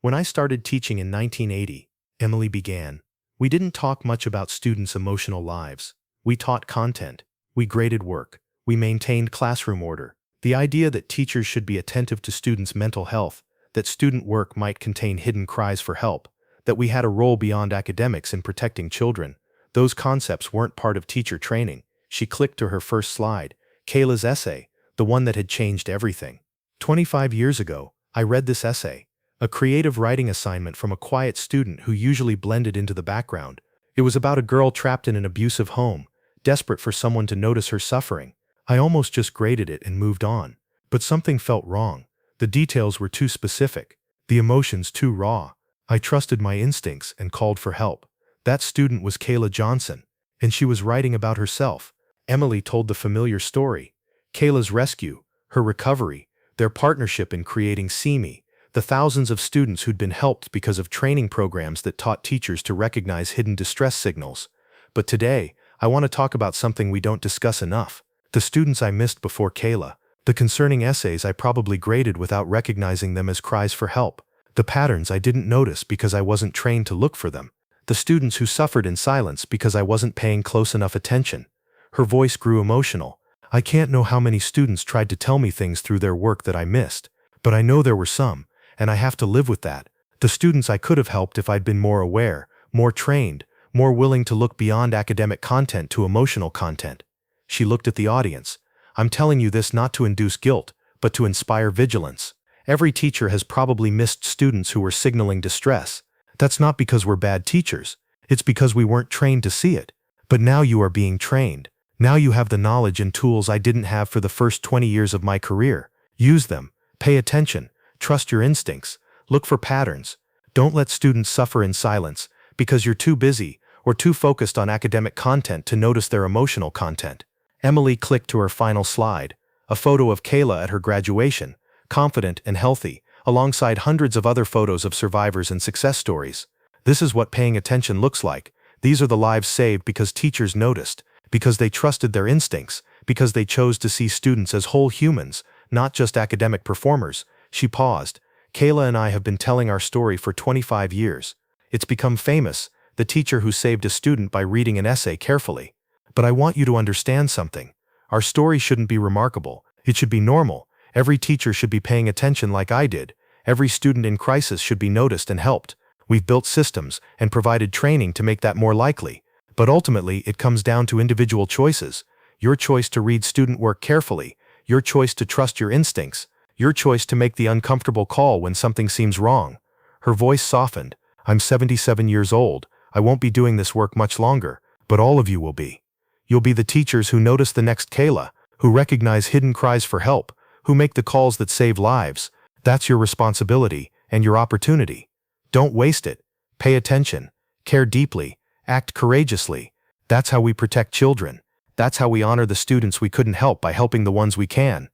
"When I started teaching in 1980, Emily began. We didn't talk much about students' emotional lives. We taught content. We graded work. We maintained classroom order. The idea that teachers should be attentive to students' mental health, that student work might contain hidden cries for help, that we had a role beyond academics in protecting children, those concepts weren't part of teacher training. She clicked to her first slide, Kayla's essay, the one that had changed everything. 25 years ago, I read this essay, a creative writing assignment from a quiet student who usually blended into the background. It was about a girl trapped in an abusive home, desperate for someone to notice her suffering. I almost just graded it and moved on. But something felt wrong. The details were too specific, the emotions too raw. I trusted my instincts and called for help. That student was Kayla Johnson, and she was writing about herself. Emily told the familiar story. Kayla's rescue, her recovery, their partnership in creating See.Me, the thousands of students who'd been helped because of training programs that taught teachers to recognize hidden distress signals. But today, I want to talk about something we don't discuss enough. The students I missed before Kayla, the concerning essays I probably graded without recognizing them as cries for help, the patterns I didn't notice because I wasn't trained to look for them, the students who suffered in silence because I wasn't paying close enough attention. Her voice grew emotional. I can't know how many students tried to tell me things through their work that I missed, but I know there were some, and I have to live with that. The students I could have helped if I'd been more aware, more trained, more willing to look beyond academic content to emotional content. She looked at the audience. I'm telling you this not to induce guilt, but to inspire vigilance. Every teacher has probably missed students who were signaling distress. That's not because we're bad teachers. It's because we weren't trained to see it. But now you are being trained. Now you have the knowledge and tools I didn't have for the first 20 years of my career. Use them. Pay attention. Trust your instincts. Look for patterns. Don't let students suffer in silence because you're too busy or too focused on academic content to notice their emotional content. Emily clicked to her final slide, a photo of Kayla at her graduation, confident and healthy, alongside hundreds of other photos of survivors and success stories. This is what paying attention looks like. These are the lives saved because teachers noticed, because they trusted their instincts, because they chose to see students as whole humans, not just academic performers. She paused. Kayla and I have been telling our story for 25 years. It's become famous, the teacher who saved a student by reading an essay carefully. But I want you to understand something. Our story shouldn't be remarkable. It should be normal. Every teacher should be paying attention like I did. Every student in crisis should be noticed and helped. We've built systems and provided training to make that more likely. But ultimately, it comes down to individual choices. Your choice to read student work carefully. Your choice to trust your instincts. Your choice to make the uncomfortable call when something seems wrong. Her voice softened. I'm 77 years old. I won't be doing this work much longer, but all of you will be. You'll be the teachers who notice the next Kayla, who recognize hidden cries for help, who make the calls that save lives. That's your responsibility and your opportunity. Don't waste it. Pay attention. Care deeply. Act courageously. That's how we protect children. That's how we honor the students we couldn't help by helping the ones we can.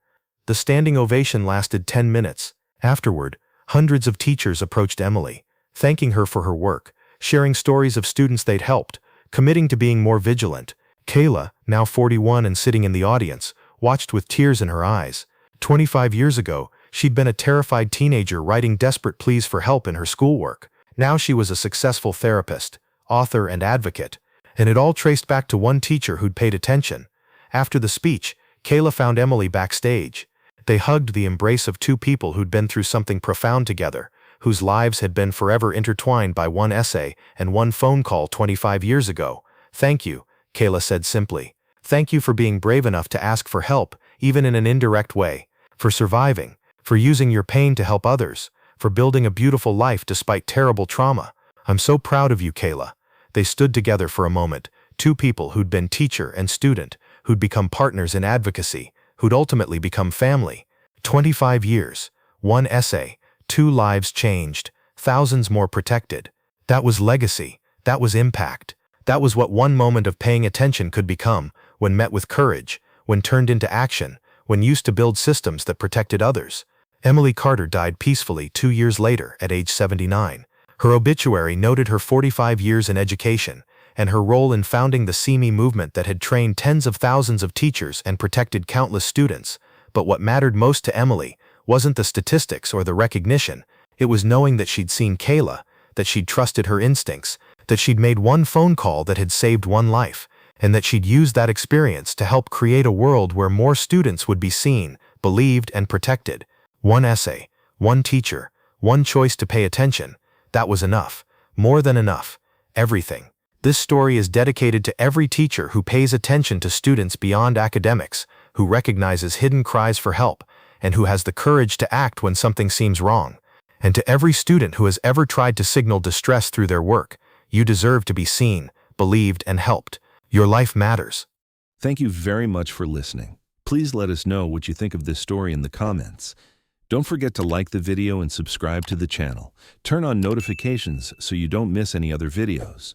The standing ovation lasted 10 minutes. Afterward, hundreds of teachers approached Emily, thanking her for her work, sharing stories of students they'd helped, committing to being more vigilant. Kayla, now 41 and sitting in the audience, watched with tears in her eyes. 25 years ago, she'd been a terrified teenager writing desperate pleas for help in her schoolwork. Now she was a successful therapist, author, and advocate. And it all traced back to one teacher who'd paid attention. After the speech, Kayla found Emily backstage. They hugged, the embrace of two people who'd been through something profound together, whose lives had been forever intertwined by one essay and one phone call 25 years ago. Thank you, Kayla said simply. Thank you for being brave enough to ask for help, even in an indirect way, for surviving, for using your pain to help others, for building a beautiful life despite terrible trauma. I'm so proud of you, Kayla. They stood together for a moment, two people who'd been teacher and student, who'd become partners in advocacy, who'd ultimately become family. 25 years, one essay, two lives changed, thousands more protected. That was legacy. That was impact. That was what one moment of paying attention could become, when met with courage, when turned into action, when used to build systems that protected others. Emily Carter died peacefully 2 years later at age 79. Her obituary noted her 45 years in education, and her role in founding the See.Me movement that had trained tens of thousands of teachers and protected countless students. But what mattered most to Emily wasn't the statistics or the recognition. It was knowing that she'd seen Kayla, that she'd trusted her instincts, that she'd made one phone call that had saved one life, and that she'd used that experience to help create a world where more students would be seen, believed, and protected. One essay, one teacher, one choice to pay attention. That was enough. More than enough. Everything. This story is dedicated to every teacher who pays attention to students beyond academics, who recognizes hidden cries for help, and who has the courage to act when something seems wrong. And to every student who has ever tried to signal distress through their work, you deserve to be seen, believed, and helped. Your life matters. Thank you very much for listening. Please let us know what you think of this story in the comments. Don't forget to like the video and subscribe to the channel. Turn on notifications so you don't miss any other videos.